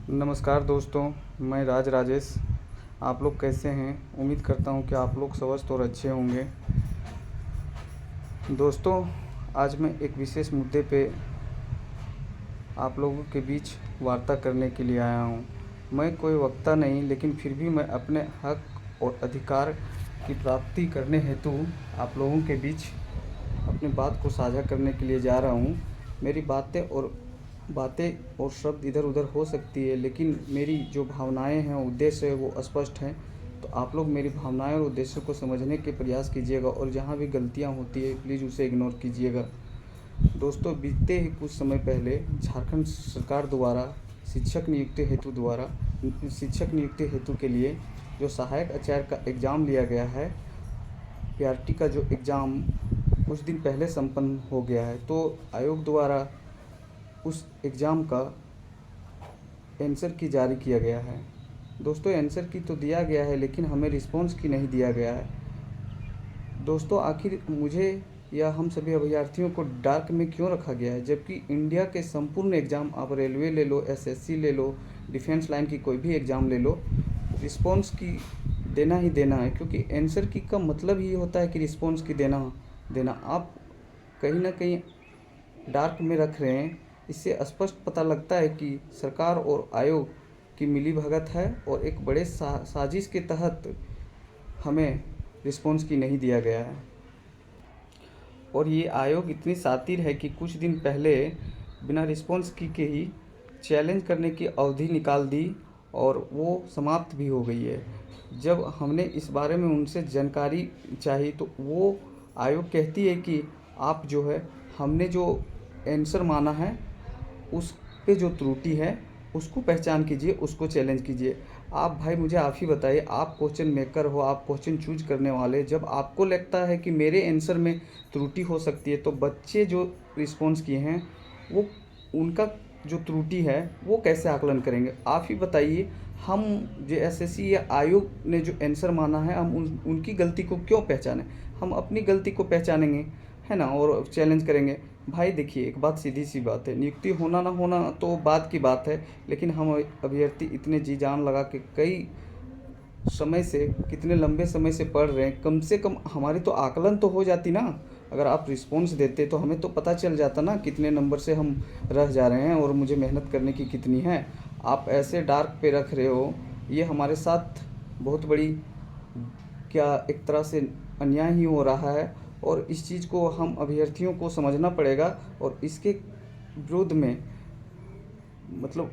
नमस्कार दोस्तों, मैं राजेश। आप लोग कैसे हैं? उम्मीद करता हूं कि आप लोग स्वस्थ और अच्छे होंगे। दोस्तों, आज मैं एक विशेष मुद्दे पे आप लोगों के बीच वार्ता करने के लिए आया हूं। मैं कोई वक्ता नहीं, लेकिन फिर भी मैं अपने हक और अधिकार की प्राप्ति करने हेतु आप लोगों के बीच अपनी बात को साझा करने के लिए जा रहा हूं। मेरी बातें और शब्द इधर उधर हो सकती है, लेकिन मेरी जो भावनाएं हैं, उद्देश्य है, वो स्पष्ट हैं। तो आप लोग मेरी भावनाएं और उद्देश्य को समझने के प्रयास कीजिएगा, और जहां भी गलतियां होती है प्लीज़ उसे इग्नोर कीजिएगा। दोस्तों, बीते ही कुछ समय पहले झारखंड सरकार द्वारा शिक्षक नियुक्ति हेतु के लिए जो सहायक आचार्य का एग्ज़ाम लिया गया है, पीआरटी का जो एग्ज़ाम कुछ दिन पहले संपन्न हो गया है। तो आयोग द्वारा उस एग्ज़ाम का आंसर की जारी किया गया है। दोस्तों, आंसर की तो दिया गया है, लेकिन हमें रिस्पॉन्स की नहीं दिया गया है। दोस्तों, आखिर मुझे या हम सभी अभ्यर्थियों को डार्क में क्यों रखा गया है, जबकि इंडिया के संपूर्ण एग्ज़ाम, आप रेलवे ले लो, एसएससी ले लो, डिफेंस लाइन की कोई भी एग्ज़ाम ले लो, रिस्पॉन्स की देना ही देना है। क्योंकि आंसर की का मतलब ही होता है कि रिस्पॉन्स की देना आप कहीं ना कहीं डार्क में रख रहे हैं। इससे स्पष्ट पता लगता है कि सरकार और आयोग की मिलीभगत है, और एक बड़े साजिश के तहत हमें रिस्पॉन्स की नहीं दिया गया है। और ये आयोग इतनी शातिर है कि कुछ दिन पहले बिना रिस्पॉन्स की के ही चैलेंज करने की अवधि निकाल दी, और वो समाप्त भी हो गई है। जब हमने इस बारे में उनसे जानकारी चाही, तो वो आयोग कहती है कि आप जो है, हमने जो आंसर माना है उस पे जो त्रुटि है उसको पहचान कीजिए, उसको चैलेंज कीजिए। आप भाई मुझे आप ही बताइए, आप क्वेश्चन मेकर हो, आप क्वेश्चन चूज करने वाले, जब आपको लगता है कि मेरे आंसर में त्रुटि हो सकती है, तो बच्चे जो रिस्पॉन्स किए हैं वो उनका जो त्रुटि है वो कैसे आकलन करेंगे? आप ही बताइए। हम जो एसएससी या आयोग ने जो आंसर माना है, हम उनकी गलती को क्यों पहचानें? हम अपनी गलती को पहचानेंगे, है ना, और चैलेंज करेंगे। भाई देखिए, एक बात सीधी सी बात है, नियुक्ति होना ना होना तो बाद की बात है, लेकिन हम अभ्यर्थी इतने जी जान लगा के कितने लंबे समय से पढ़ रहे हैं, कम से कम हमारी तो आकलन तो हो जाती ना। अगर आप रिस्पॉन्स देते तो हमें तो पता चल जाता ना कितने नंबर से हम रह जा रहे हैं और मुझे मेहनत करने की कितनी है। आप ऐसे डार्क पे रख रहे हो, ये हमारे साथ बहुत बड़ी, क्या एक तरह से अन्याय ही हो रहा है। और इस चीज़ को हम अभ्यर्थियों को समझना पड़ेगा, और इसके विरोध में मतलब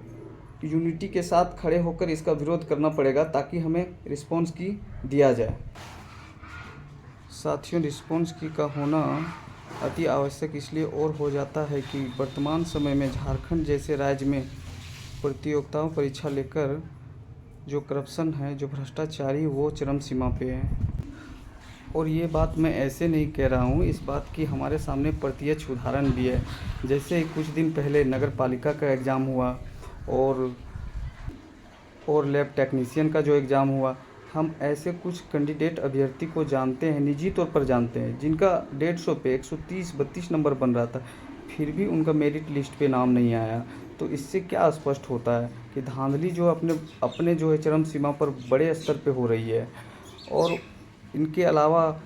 यूनिटी के साथ खड़े होकर इसका विरोध करना पड़ेगा, ताकि हमें रिस्पॉन्स की दिया जाए। साथियों, रिस्पॉन्स की का होना अति आवश्यक इसलिए और हो जाता है कि वर्तमान समय में झारखंड जैसे राज्य में प्रतियोगिताओं परीक्षा लेकर जो करप्शन है, जो भ्रष्टाचारी, वो चरम सीमा पे है। और ये बात मैं ऐसे नहीं कह रहा हूँ, इस बात की हमारे सामने प्रत्यक्ष उदाहरण भी है। जैसे कुछ दिन पहले नगर पालिका का एग्ज़ाम हुआ, और लैब टेक्नीशियन का जो एग्ज़ाम हुआ। हम ऐसे कुछ कैंडिडेट अभ्यर्थी को जानते हैं, निजी तौर पर जानते हैं, जिनका 150 पे 130-32 नंबर बन रहा था, फिर भी उनका मेरिट लिस्ट पे नाम नहीं आया। तो इससे क्या स्पष्ट होता है कि धांधली जो अपने जो है चरम सीमा पर बड़े स्तर पे हो रही है। और इनके अलावा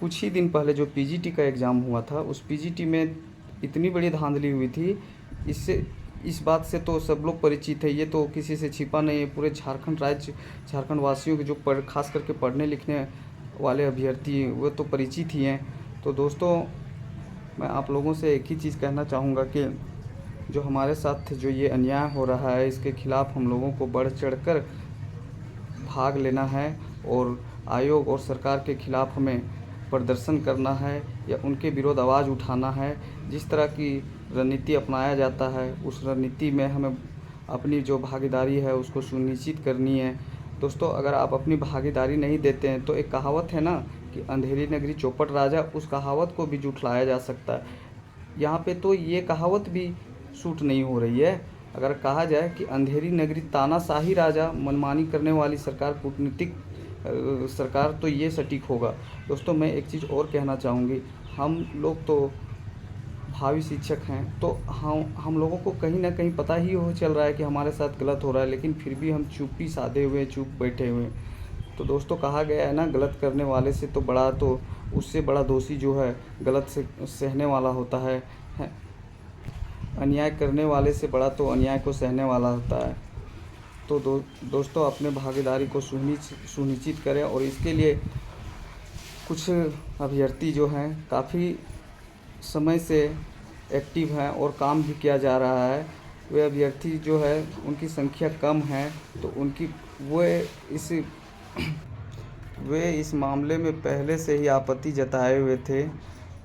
कुछ ही दिन पहले जो पीजीटी का एग्ज़ाम हुआ था, उस पीजीटी में इतनी बड़ी धांधली हुई थी। इस बात से तो सब लोग परिचित है, ये तो किसी से छिपा नहीं है। पूरे झारखंड वासियों के जो खास करके पढ़ने लिखने वाले अभ्यर्थी हैं, वो तो परिचित ही हैं। तो दोस्तों, मैं आप लोगों से एक ही चीज़ कहना चाहूँगा कि जो हमारे साथ जो ये अन्याय हो रहा है, इसके खिलाफ़ हम लोगों को बढ़ चढ़कर भाग लेना है, और आयोग और सरकार के खिलाफ़ हमें प्रदर्शन करना है या उनके विरोध आवाज़ उठाना है। जिस तरह की रणनीति अपनाया जाता है, उस रणनीति में हमें अपनी जो भागीदारी है उसको सुनिश्चित करनी है। दोस्तों, अगर आप अपनी भागीदारी नहीं देते हैं, तो एक कहावत है ना कि अंधेरी नगरी चौपट राजा, उस कहावत को भी झुठलाया जा सकता है। यहाँ पे तो ये कहावत भी सूट नहीं हो रही है। अगर कहा जाए कि अंधेरी नगरी तानाशाही राजा, मनमानी करने वाली सरकार, कूटनीतिक सरकार, तो ये सटीक होगा। दोस्तों, मैं एक चीज़ और कहना चाहूँगी, हम लोग तो भावी शिक्षक हैं, तो हम लोगों को कहीं न कहीं पता ही हो चल रहा है कि हमारे साथ गलत हो रहा है, लेकिन फिर भी हम चुप्पी साधे हुए, चुप बैठे हुए हैं। तो दोस्तों कहा गया है ना, गलत करने वाले से तो बड़ा, तो उससे बड़ा दोषी जो है गलत से सहने वाला होता है। अन्याय करने वाले से बड़ा तो अन्याय को सहने वाला होता है। तो दोस्तों अपने भागीदारी को सुनिश्चित करें, और इसके लिए कुछ अभ्यर्थी जो हैं काफ़ी समय से एक्टिव हैं और काम भी किया जा रहा है। वे अभ्यर्थी जो है उनकी संख्या कम है, तो वे इस मामले में पहले से ही आपत्ति जताए हुए थे।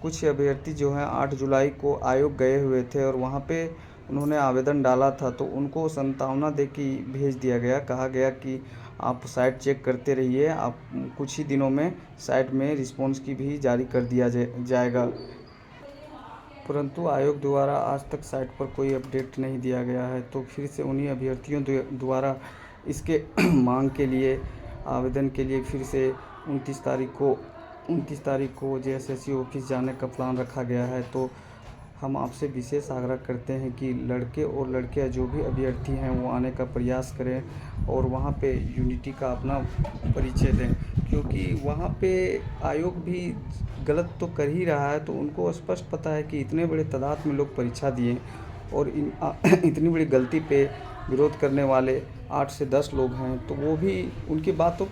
कुछ अभ्यर्थी जो हैं 8 जुलाई को आयोग गए हुए थे और वहाँ पे उन्होंने आवेदन डाला था, तो उनको सांत्वना दे के भेज दिया गया। कहा गया कि आप साइट चेक करते रहिए, आप कुछ ही दिनों में साइट में रिस्पॉन्स की भी जारी कर दिया जाएगा। परंतु आयोग द्वारा आज तक साइट पर कोई अपडेट नहीं दिया गया है। तो फिर से उन्हीं अभ्यर्थियों द्वारा इसके मांग के लिए, आवेदन के लिए फिर से 29 तारीख को जेएसएससी ऑफिस जाने का प्लान रखा गया है। तो हम आपसे विशेष आग्रह करते हैं कि लड़के और लड़कियां जो भी अभ्यर्थी हैं वो आने का प्रयास करें और वहाँ पे यूनिटी का अपना परिचय दें, क्योंकि वहाँ पे आयोग भी गलत तो कर ही रहा है। तो उनको स्पष्ट पता है कि इतने बड़े तादाद में लोग परीक्षा दिए और इतनी बड़ी गलती पे विरोध करने वाले 8 से 10 लोग हैं, तो वो भी उनकी बात तो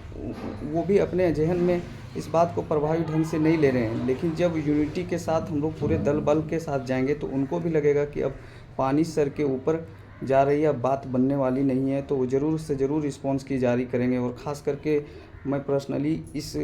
वो भी अपने ज़हन में इस बात को प्रभावी ढंग से नहीं ले रहे हैं। लेकिन जब यूनिटी के साथ हम लोग पूरे दल बल के साथ जाएंगे तो उनको भी लगेगा कि अब पानी सर के ऊपर जा रही है, अब बात बनने वाली नहीं है, तो वो ज़रूर से ज़रूर रिस्पॉन्स की जारी करेंगे। और ख़ास करके मैं पर्सनली इस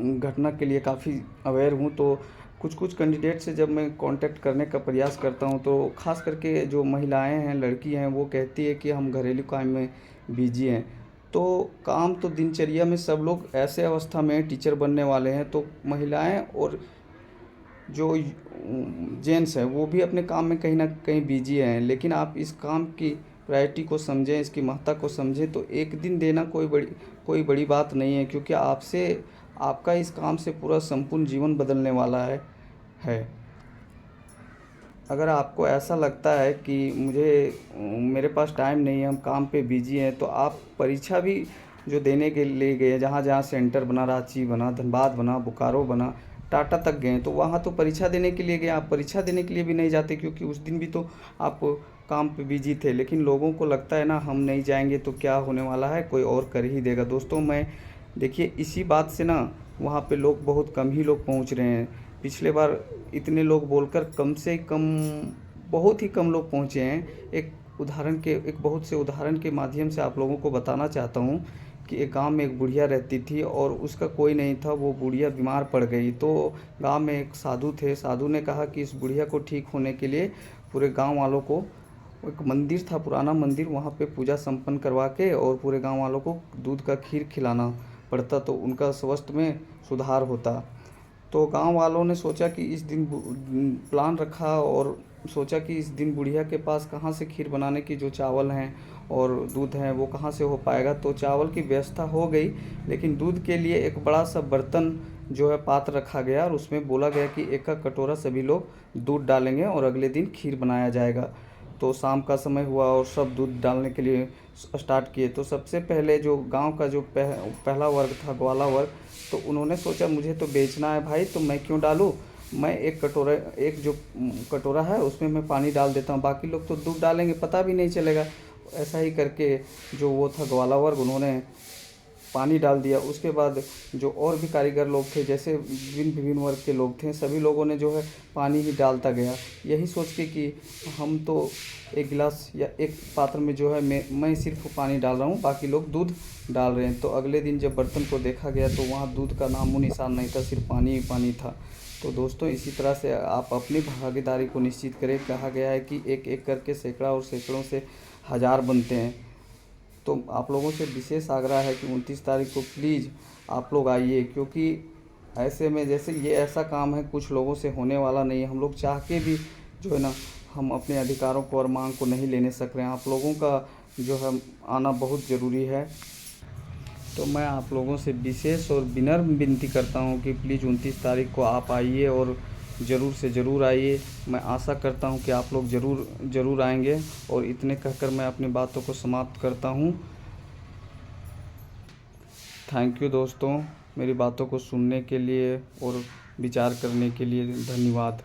घटना के लिए काफ़ी अवेयर हूँ। तो कुछ कैंडिडेट से जब मैं कांटेक्ट करने का प्रयास करता हूँ, तो ख़ास करके जो महिलाएं हैं, लड़की हैं, वो कहती है कि हम घरेलू काम में बिजी हैं। तो काम तो दिनचर्या में सब लोग ऐसे अवस्था में टीचर बनने वाले हैं, तो महिलाएं और जो जेंट्स हैं वो भी अपने काम में कहीं ना कहीं बिजी हैं। लेकिन आप इस काम की प्रायोरिटी को समझें, इसकी महत्ता को समझें। तो एक दिन देना कोई बड़ी बात नहीं है, क्योंकि आपका इस काम से पूरा संपूर्ण जीवन बदलने वाला है। अगर आपको ऐसा लगता है कि मेरे पास टाइम नहीं है, हम काम पे बिजी हैं, तो आप परीक्षा भी जो देने के लिए गए, जहाँ जहाँ सेंटर बना, रांची बना, धनबाद बना, बोकारो बना, टाटा तक गए, तो वहाँ तो परीक्षा देने के लिए गए। आप परीक्षा देने के लिए भी नहीं जाते, क्योंकि उस दिन भी तो आप काम पे बिजी थे। लेकिन लोगों को लगता है ना, हम नहीं जाएंगे तो क्या होने वाला है, कोई और कर ही देगा। दोस्तों देखिए, इसी बात से ना वहाँ पे लोग बहुत कम ही लोग पहुँच रहे हैं। पिछले बार इतने लोग बोलकर कम से कम बहुत ही कम लोग पहुँचे हैं। एक बहुत से उदाहरण के माध्यम से आप लोगों को बताना चाहता हूँ कि एक गांव में एक बुढ़िया रहती थी और उसका कोई नहीं था। वो बुढ़िया बीमार पड़ गई, तो गांव में एक साधु थे। साधु ने कहा कि इस बुढ़िया को ठीक होने के लिए पूरे गांव वालों को, एक मंदिर था, पुराना मंदिर, वहाँ पे पूजा संपन्न करवा के और पूरे गांव वालों को दूध का खीर खिलाना पड़ता, तो उनका स्वास्थ्य में सुधार होता। तो गांव वालों ने सोचा कि इस दिन प्लान रखा और सोचा कि इस दिन बुढ़िया के पास कहाँ से खीर बनाने की जो चावल हैं और दूध हैं वो कहाँ से हो पाएगा। तो चावल की व्यवस्था हो गई, लेकिन दूध के लिए एक बड़ा सा बर्तन जो है पात्र रखा गया और उसमें बोला गया कि एक कटोरा सभी लोग दूध डालेंगे और अगले दिन खीर बनाया जाएगा। तो शाम का समय हुआ और सब दूध डालने के लिए स्टार्ट किए। तो सबसे पहले जो गांव का जो पहला वर्ग था, ग्वाला वर्ग, तो उन्होंने सोचा मुझे तो बेचना है भाई, तो मैं क्यों डालूं, मैं एक जो कटोरा है उसमें मैं पानी डाल देता हूँ, बाकी लोग तो दूध डालेंगे, पता भी नहीं चलेगा। ऐसा ही करके जो वो था ग्वाला वर्ग, उन्होंने पानी डाल दिया। उसके बाद जो और भी कारीगर लोग थे, जैसे विभिन्न वर्ग के लोग थे, सभी लोगों ने जो है पानी ही डालता गया, यही सोच के कि हम तो एक गिलास या एक पात्र में जो है मैं सिर्फ पानी डाल रहा हूँ, बाकी लोग दूध डाल रहे हैं। तो अगले दिन जब बर्तन को देखा गया तो वहाँ दूध का नामो निशान नहीं था, सिर्फ पानी ही पानी था। तो दोस्तों इसी तरह से आप अपनी भागीदारी को निश्चित करें। कहा गया है कि एक एक करके सैकड़ा और सैकड़ों से हज़ार बनते हैं। तो आप लोगों से विशेष आग्रह है कि 29 तारीख को प्लीज़ आप लोग आइए, क्योंकि ऐसे में जैसे ये ऐसा काम है कुछ लोगों से होने वाला नहीं है। हम लोग चाह के भी जो है ना, हम अपने अधिकारों को और मांग को नहीं लेने सक रहे हैं। आप लोगों का जो है आना बहुत ज़रूरी है। तो मैं आप लोगों से विशेष और विनम्र विनती करता हूं कि प्लीज़ 29 तारीख को आप आइए और ज़रूर से ज़रूर आइए। मैं आशा करता हूँ कि आप लोग ज़रूर आएंगे। और इतने कहकर मैं अपनी बातों को समाप्त करता हूँ। थैंक यू दोस्तों, मेरी बातों को सुनने के लिए और विचार करने के लिए धन्यवाद।